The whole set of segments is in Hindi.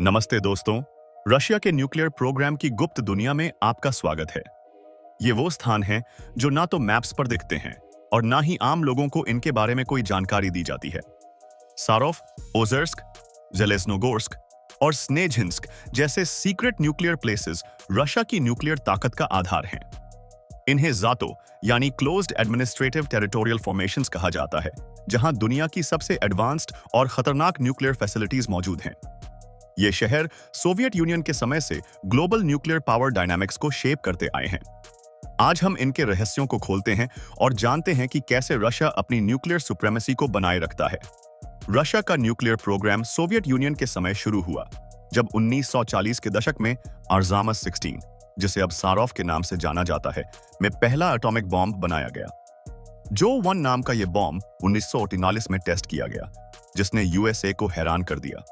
नमस्ते दोस्तों। रशिया के न्यूक्लियर प्रोग्राम की गुप्त दुनिया में आपका स्वागत है। ये वो स्थान है जो ना तो मैप्स पर दिखते हैं और ना ही आम लोगों को इनके बारे में कोई जानकारी दी जाती है। सारोव, ओजर्स्क, जेलेस्नोगोर्स्क और स्नेझिंस्क जैसे सीक्रेट न्यूक्लियर प्लेसेस रशिया की न्यूक्लियर ताकत का आधार हैं। इन्हें जातो यानी क्लोज्ड एडमिनिस्ट्रेटिव टेरिटोरियल फॉर्मेशंस कहा जाता है, जहां दुनिया की सबसे एडवांस्ड और खतरनाक न्यूक्लियर फैसिलिटीज मौजूद हैं। ये शहर सोवियत यूनियन के समय से ग्लोबल न्यूक्लियर पावर डायनामिक्स को शेप करते आए हैं। आज हम इनके रहस्यों को खोलते हैं और जानते हैं कि कैसे रशिया अपनी न्यूक्लियर सुप्रीमेसी को बनाए रखता है। रशिया का न्यूक्लियर प्रोग्राम सोवियत यूनियन के समय शुरू हुआ, जब 1940 के दशक में आर्जामस 16, जिसे अब सारोव के नाम से जाना जाता है, में पहला एटॉमिक बॉम्ब बनाया गया। जो 1 नाम का यह बॉम्ब 1939 में टेस्ट किया गया, जिसने यूएसए को हैरान कर दिया।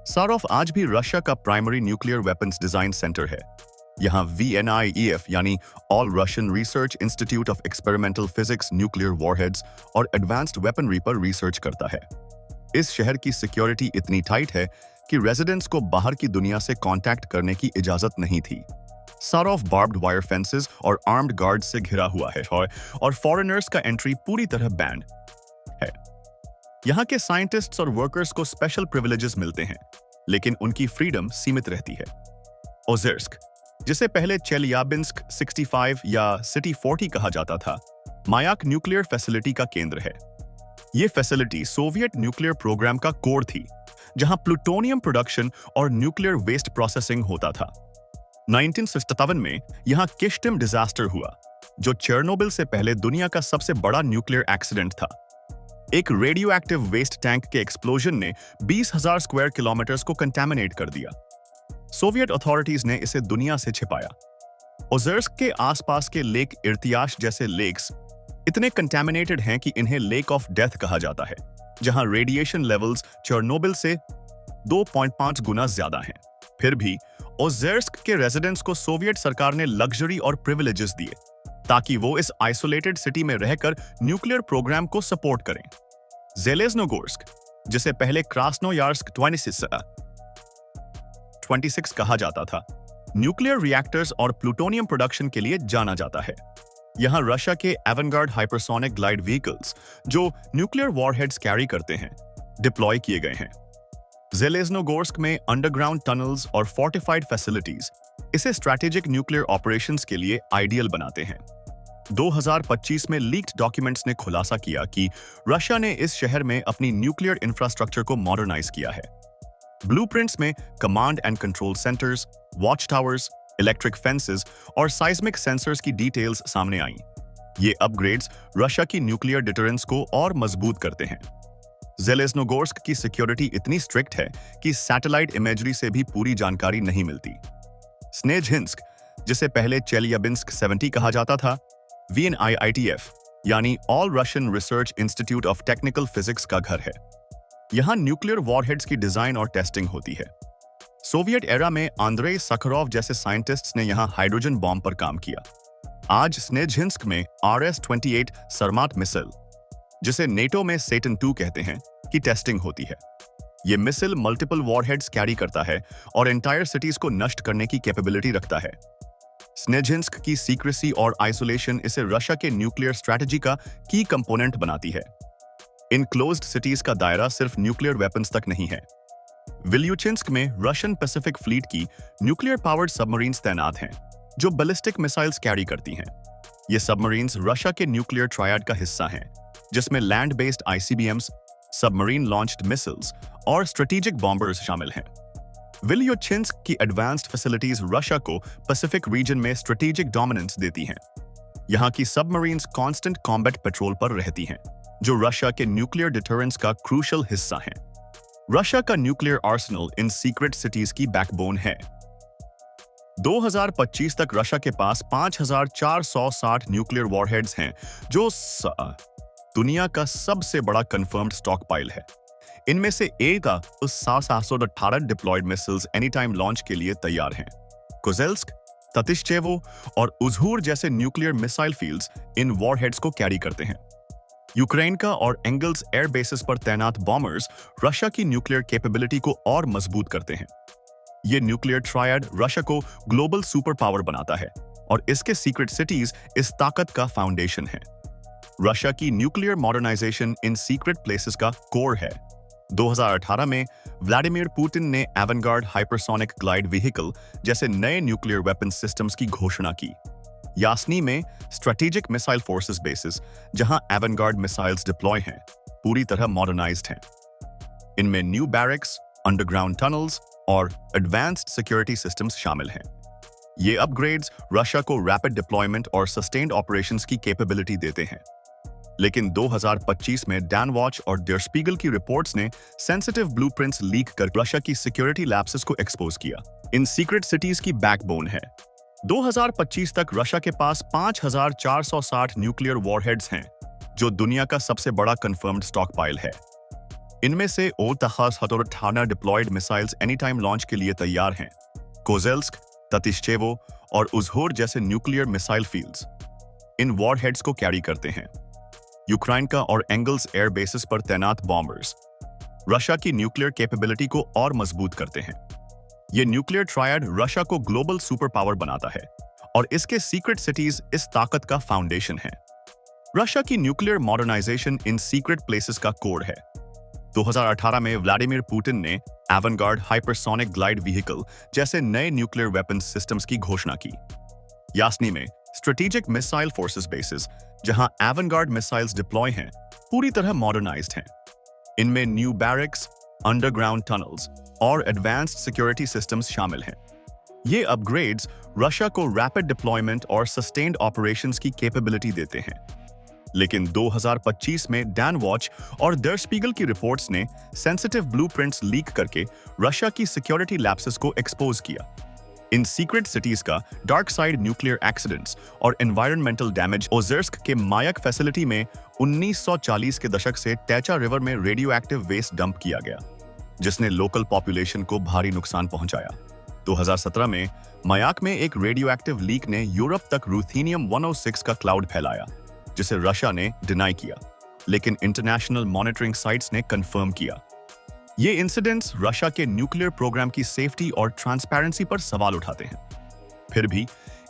सारोव आज भी रशिया का primary nuclear weapons design centre है। यहाँ VNIEF यानी all Russian research institute of experimental physics nuclear warheads और एडवांस्ड वेपनरी पर रिसर्च करता है। इस शहर की सिक्योरिटी इतनी टाइट है कि रेजिडेंट्स को बाहर की दुनिया से कांटेक्ट करने की इजाजत नहीं थी। सारोव बार्ब्ड वायर फेंसेस और आर्म्ड गार्ड से घिरा हुआ है और फॉरेनर्स का एंट्री पूरी तरह बैंड है। यहाँ के साइंटिस्ट्स और वर्कर्स को स्पेशल प्रिविलेजेस मिलते हैं, लेकिन उनकी फ्रीडम सीमित रहती है। ओजर्स्क, जिसे पहले चेलियाबिंस्क 65 या सिटी 40 कहा जाता था, मायाक न्यूक्लियर फैसिलिटी का केंद्र है। यह फैसिलिटी सोवियत न्यूक्लियर प्रोग्राम का कोर थी, जहां प्लूटोनियम प्रोडक्शन और न्यूक्लियर वेस्ट प्रोसेसिंग होता था। 1957 में यहां किश्तिम डिजास्टर हुआ, जो चेरनोबिल से पहले दुनिया का सबसे बड़ा न्यूक्लियर एक्सीडेंट था। एक रेडियो एक्टिव वेस्ट टैंक के एक्सप्लोजन ने 20,000 स्क्वायर किलोमीटर्स को कंटेमिनेट कर दिया। सोवियत अथॉरिटीज ने इसे दुनिया से छिपाया। ओजर्स्क के आसपास के लेक इर्तियाश जैसे लेक्स इतने कंटेमिनेटेड हैं कि इन्हें लेक ऑफ डेथ कहा जाता है, जहां रेडिएशन लेवल्स चेरनोबिल से 2.5 गुना ज्यादा हैं। फिर भी ओजर्स्क के रेजिडेंट्स को सोवियत सरकार ने लग्जरी और प्रिविलेजेस दिए, ताकि वो इस आइसोलेटेड सिटी में रहकर न्यूक्लियर प्रोग्राम को सपोर्ट करें। जेलेज्नोगोर्स्क, जिसे पहले क्रास्नोयार्स्क 26 कहा जाता था, न्यूक्लियर रिएक्टर्स और प्लूटोनियम प्रोडक्शन के लिए जाना जाता है। यहां रशिया के एवेंगार्ड हाइपरसोनिक ग्लाइड व्हीकल्स, जो न्यूक्लियर वॉरहेड्स कैरी करते हैं, डिप्लॉय किए गए हैं। जेलेज्नोगोर्स्क में अंडरग्राउंड टनल्स और फोर्टिफाइड फैसिलिटीज इसे स्ट्रैटेजिक न्यूक्लियर ऑपरेशंस के लिए आइडियल बनाते हैं। 2025 में लीक्ड डॉक्यूमेंट्स ने खुलासा किया कि रशिया ने इस शहर में अपनी न्यूक्लियर इंफ्रास्ट्रक्चर को मॉडर्नाइज किया है। ब्लूप्रिंट्स में command and control centres, watch towers, electric fences और साइस्मिक सेंसर्स की डिटेल्स सामने आईं। ये अपग्रेड्स रशिया की न्यूक्लियर डिटरेंस को और मजबूत करते हैं। जेलेज्नोगोर्स्क की सिक्योरिटी इतनी स्ट्रिक्ट है कि सैटेलाइट इमेजरी से भी पूरी जानकारी नहीं मिलती। स्नेझिंस्क, जिसे पहले चेलियाबिंस्क 70 कहा जाता था, VNIITF यानी all Russian research institute of technical physics का घर है। यहां न्यूक्लियर वॉरहेड्स की डिजाइन और टेस्टिंग होती है। सोवियत एरा में आंद्रेई सखरोव जैसे साइंटिस्ट्स ने यहां हाइड्रोजन बॉम्ब पर काम किया। आज स्नेझिंस्क में RS-28 सरमाट मिसाइल, जिसे नेटो में सेटन 2 कहते हैं, की टेस्टिंग होती है। यह मिसाइल मल्टीपल वॉरहेड्स कैरी करता है और एंटायर सिटीज को नष्ट करने की कैपेबिलिटी रखता है। स्नेझिंस्क की सीक्रेसी और आइसोलेशन इसे रशिया के न्यूक्लियर स्ट्रैटेजी का की कंपोनेंट बनाती है। इन क्लोज्ड सिटीज का दायरा सिर्फ न्यूक्लियर वेपन्स तक नहीं है। विल्यूचिंस्क में रशियन पैसिफिक फ्लीट की न्यूक्लियर पावर्ड सबमरीन्स तैनात हैं, जो बैलिस्टिक मिसाइल्स कैरी करती हैं। ये सबमरीन्स रशिया के न्यूक्लियर ट्रायड का हिस्सा हैं, जिसमें land based ICBMs, submarine launched missiles और स्ट्रेटेजिक बॉम्बर्स शामिल हैं। विल्यूचिंस्क की एडवांस्ड फैसिलिटीज रशिया को पैसिफिक रीजन में स्ट्रेटेजिक डोमिनेंस देती हैं। यहाँ की सबमरीन्स कांस्टेंट कॉम्बैट पेट्रोल पर रहती हैं, जो रशिया के न्यूक्लियर डिटरेंस का क्रूशियल हिस्सा है। रशिया का न्यूक्लियर आर्सेनल इन सीक्रेट सिटीज की बैकबोन है। 2025 तक रशिया के पास 5,460 न्यूक्लियर वॉरहेड्स हैं, जो दुनिया का सबसे बड़ा कंफर्म्ड स्टॉक पाइल है। इनमें से एक 718 deployed missiles any time launch के लिए तैयार हैं। कोजेल्स्क, ततिश्चेवो और उज़हूर जैसे न्यूक्लियर मिसाइल फील्ड्स इन वॉरहेड्स को कैरी करते हैं। यूक्रेन का और एंगल्स एयर बेसिस पर तैनात बॉम्बर्स रशिया की न्यूक्लियर कैपेबिलिटी को और मजबूत करते हैं। ये न्यूक्लियर ट्रायड रशिया को ग्लोबल सुपर पावर बनाता है और इसके सीक्रेट सिटीज इस ताकत का फाउंडेशन है। रशिया की न्यूक्लियर मॉडर्नाइजेशन इन सीक्रेट प्लेसेस का कोर है। 2018 में व्लादिमीर पुतिन ने एवेंगार्ड हाइपरसोनिक ग्लाइड व्हीकल जैसे नए न्यूक्लियर वेपन सिस्टम्स की घोषणा की। यासनी में स्ट्रेटेजिक मिसाइल फोर्सेस बेसिस, जहां एवेंगार्ड मिसाइल्स डिप्लॉय हैं, पूरी तरह मॉडर्नाइज्ड हैं। इनमें न्यू बैरक्स, अंडरग्राउंड टनल्स और एडवांस्ड सिक्योरिटी सिस्टम्स शामिल हैं। ये अपग्रेड्स रशिया को रैपिड डिप्लॉयमेंट और सस्टेन्ड ऑपरेशंस की कैपेबिलिटी देते हैं। लेकिन 2025 में डैन वॉच और डर स्पीगल की रिपोर्ट्स ने सेंसिटिव ब्लूप्रिंट्स लीक कर रशिया की सिक्योरिटी लैप्सेस को एक्सपोज किया। इन सीक्रेट सिटीज की बैकबोन है। 2025 तक रशिया के पास 5,460 न्यूक्लियर वॉरहेड्स हैं, जो दुनिया का सबसे बड़ा कंफर्म्ड स्टॉक पाइल है। इनमें से O-38 deployed missiles any time launch के लिए तैयार हैं। कोजेल्स्क, ततिश्चेवो और उज़होर जैसे न्यूक्लियर मिसाइल फील्ड्स इन वॉरहेड्स को कैरी करते हैं। यूक्रेन का और एंगल्स एयर बेसिस पर तैनात बॉम्बर्स रशिया की न्यूक्लियर कैपेबिलिटी को और मजबूत करते हैं। ये न्यूक्लियर ट्रायड रशिया को ग्लोबल सुपर पावर बनाता है और इसके सीक्रेट सिटीज इस ताकत का फाउंडेशन है। रशिया की न्यूक्लियर मॉडर्नाइजेशन इन सीक्रेट प्लेसेस का कोर है। 2018 में व्लादिमीर पुतिन ने एवेंगार्ड हाइपरसोनिक ग्लाइड व्हीकल जैसे नए न्यूक्लियर वेपन सिस्टम्स की घोषणा की। यासनी में स्ट्रेटेजिक मिसाइल फोर्सेस बेसिस, जहां एवेंगार्ड मिसाइल्स डिप्लॉय हैं, पूरी तरह मॉडर्नाइज्ड हैं। इनमें न्यू बैरक्स, अंडरग्राउंड टनल्स और एडवांस्ड सिक्योरिटी सिस्टम्स शामिल हैं। ये अपग्रेड्स रशिया को रैपिड डिप्लॉयमेंट और सस्टेन्ड ऑपरेशंस की कैपेबिलिटी देते हैं। लेकिन 2025 में डैन वॉच और डर स्पीगल की रिपोर्ट्स ने सेंसिटिव ब्लूप्रिंट्स लीक करके रशिया की सिक्योरिटी लैप्सेस को एक्सपोज किया। इन सीक्रेट सिटीज का डार्क साइड न्यूक्लियर एक्सीडेंट्स और एनवायरमेंटल डैमेज ओजेर्स्क के मायक फैसिलिटी में 1940 के दशक से टैचा रिवर में रेडियो एक्टिव वेस्ट डंप किया गया, जिसने लोकल पॉपुलेशन को भारी नुकसान पहुंचाया। 2017 में मायाक में एक रेडियो एक्टिव लीक ने यूरोप तक रूथेनियम 106 का क्लाउड फैलाया, जिसे रशिया ने डिनाई किया, लेकिन इंटरनेशनल मॉनिटरिंग साइट्स ने कंफर्म किया। ये इंसिडेंट्स रशिया के न्यूक्लियर प्रोग्राम की सेफ्टी और ट्रांसपेरेंसी पर सवाल उठाते हैं। फिर भी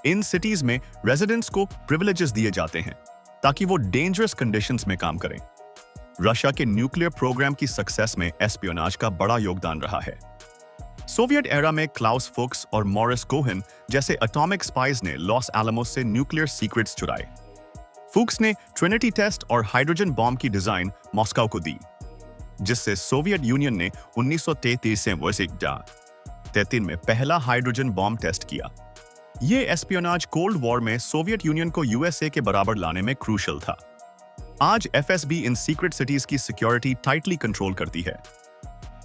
इन सिटीज में रेजिडेंट्स को प्रिविलेजेस दिए जाते हैं ताकि वो डेंजरस कंडीशंस में काम करें। रशिया के न्यूक्लियर प्रोग्राम की सक्सेस में एस्पियोनाज का बड़ा योगदान रहा है। सोवियत एरा में क्लाउस फुक्स और मॉरिस कोहेन जैसे एटॉमिक स्पाइज ने लॉस एलामोस से न्यूक्लियर सीक्रेट्स चुराए। फुक्स ने ट्रिनिटी टेस्ट और हाइड्रोजन बॉम्ब की डिजाइन मॉस्को को दी, जिससे सोवियत यूनियन ने 1933 में पहला हाइड्रोजन बॉम्ब टेस्ट किया। ये एस्पियोनाज कोल्ड वॉर में सोवियत यूनियन को यूएसए के बराबर लाने में क्रूशल था। आज एफएसबी इन सीक्रेट सिटीज की सिक्योरिटी टाइटली कंट्रोल करती है।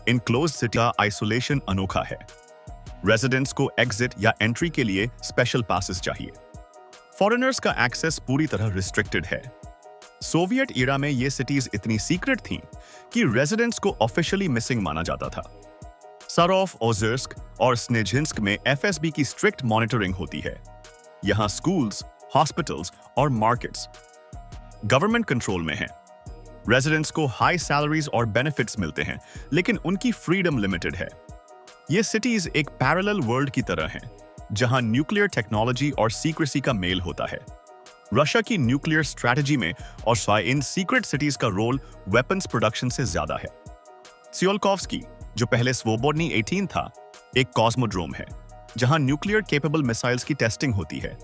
इन क्लोज सिटी का आइसोलेशन अनोखा है। रेजिडेंट्स को एग्जिट या एंट्री के लिए स्पेशल पासेस चाहिए। फॉरेनर्स का एक्सेस पूरी तरह रिस्ट्रिक्टेड है। सोवियत ईरा में ये सिटीज इतनी सीक्रेट थीं कि रेजिडेंट्स को ऑफिशियली मिसिंग माना जाता था। सारोफ, ओजेर्स्क और स्नेजिंस्क में एफएसबी की स्ट्रिक्ट मॉनिटरिंग होती है। यहां स्कूल्स, हॉस्पिटल्स और मार्केट्स गवर्नमेंट कंट्रोल में हैं। रेजिडेंट्स को हाई सैलरीज और बेनिफिट्स मिलते हैं, लेकिन उनकी फ्रीडम लिमिटेड है। ये सिटीज एक पैरेलल वर्ल्ड की तरह हैं, जहां न्यूक्लियर टेक्नोलॉजी और सीक्रेसी का मेल होता है। रशिया की न्यूक्लियर स्ट्रैटेजी में और इन सीक्रेट सिटीज का रोल वेपन्स प्रोडक्शन से ज्यादा है। त्सियोल्कोव्स्की, जो पहले स्वोबोडनी 18 था, एक कॉस्मोड्रोम है, जहां न्यूक्लियर केपेबल मिसाइल्स की टेस्टिंग होती है।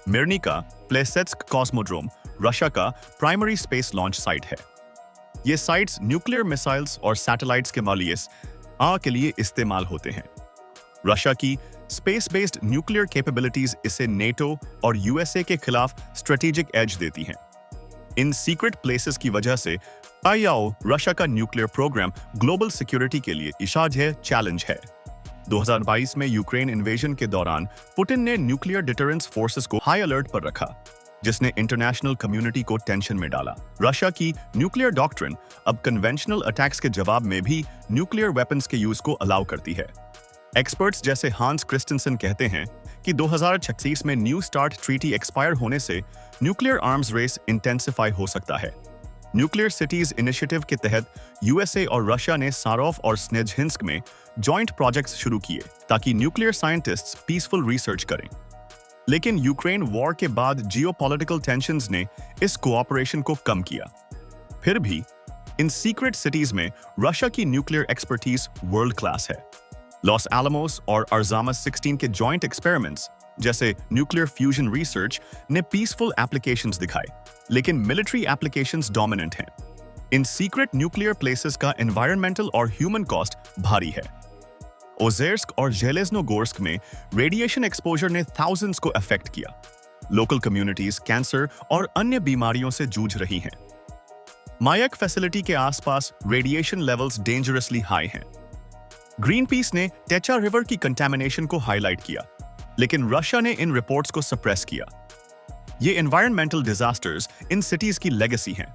मिर्निका प्लेसेट्स्क कॉस्मोड्रोम रशिया का प्राइमरी स्पेस लॉन्च साइट है। ये साइट्स न्यूक्लियर मिसाइल्स और सैटेलाइट्स के मालियस के लिए इस्तेमाल होते हैं। रशिया की स्पेस बेस्ड न्यूक्लियर कैपेबिलिटीज इसे नेटो और यूएसए के खिलाफ स्ट्रेटेजिक एज देती हैं। इन सीक्रेट प्लेसेस की वजह से रशिया का न्यूक्लियर प्रोग्राम ग्लोबल सिक्योरिटी के लिए इशाज है, चैलेंज है। 2022 में यूक्रेन इन्वेजन के दौरान पुतिन ने न्यूक्लियर डिटरेंस फोर्सेस को हाई अलर्ट पर रखा, जिसने इंटरनेशनल कम्युनिटी को टेंशन में डाला। रशिया की न्यूक्लियर डॉक्ट्रिन अब कन्वेंशनल अटैक्स के जवाब में भी न्यूक्लियर वेपन्स के यूज को अलाउ करती है। एक्सपर्ट्स जैसे हांस क्रिस्टेंसन कहते हैं कि 2036 में न्यू स्टार्ट ट्रीटी एक्सपायर होने से न्यूक्लियर आर्म्स रेस इंटेंसिफाई हो सकता है। न्यूक्लियर सिटीज इनिशिएटिव के तहत यूएसए और रशिया ने सारोफ और स्नेजिंस्क में जॉइंट प्रोजेक्ट्स शुरू किए ताकि न्यूक्लियर साइंटिस्ट्स पीसफुल रिसर्च करें। लेकिन यूक्रेन वॉर के बाद जियोपॉलिटिकल टेंशंस ने इस कोऑपरेशन को कम किया। फिर भी इन सीक्रेट सिटीज में रशिया की न्यूक्लियर एक्सपर्टीज वर्ल्ड क्लास है। लॉस एलामोस और अर्जामस 16 के जॉइंट एक्सपेरिमेंट्स जैसे न्यूक्लियर फ्यूजन रिसर्च ने पीसफुल एप्लीकेशंस दिखाए, लेकिन मिलिट्री एप्लीकेशंस डोमिनेंट हैं। इन सीक्रेट न्यूक्लियर प्लेसेस का एनवायरमेंटल और ह्यूमन कॉस्ट भारी है। ओजेर्स्क और जेलेज्नोगोर्स्क में रेडिएशन एक्सपोजर ने थाउजेंड्स को अफेक्ट किया। लोकल कम्युनिटीज कैंसर और अन्य बीमारियों से जूझ रही हैं। मायक फैसिलिटी के आसपास रेडिएशन लेवल्स डेंजरसली हाई हैं। ग्रीन पीस ने टेचा रिवर की कंटेमिनेशन को हाईलाइट किया, लेकिन रशिया ने इन रिपोर्ट्स को सप्रेस किया। ये एनवायरमेंटल डिजास्टर्स इन सिटीज की लेगेसी हैं।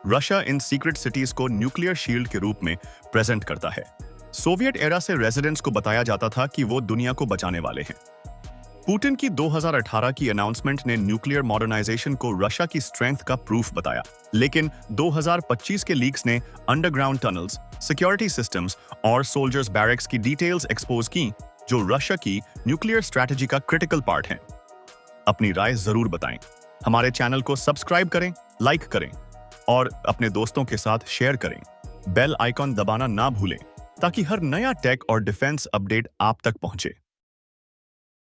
रशिया इन सीक्रेट सिटीज को न्यूक्लियर शील्ड के रूप में प्रेजेंट करता है। सोवियत एरा से रेजिडेंट्स को बताया जाता था कि वो दुनिया को बचाने वाले हैं। पुतिन की 2018 की अनाउंसमेंट ने न्यूक्लियर मॉडर्नाइजेशन को रशिया की स्ट्रेंथ का प्रूफ बताया, लेकिन 2025 के लीक्स ने अंडरग्राउंड टनल्स, सिक्योरिटी सिस्टम्स और सोल्जर्स बैरक्स की डिटेल्स एक्सपोज की, जो रशिया की न्यूक्लियर स्ट्रैटेजी का क्रिटिकल पार्ट हैं। अपनी राय जरूर बताएं। हमारे चैनल को सब्सक्राइब करें, लाइक करें और अपने दोस्तों के साथ शेयर करें। बेल आइकॉन दबाना ना भूलें ताकि हर नया टेक और डिफेंस अपडेट आप तक पहुंचे।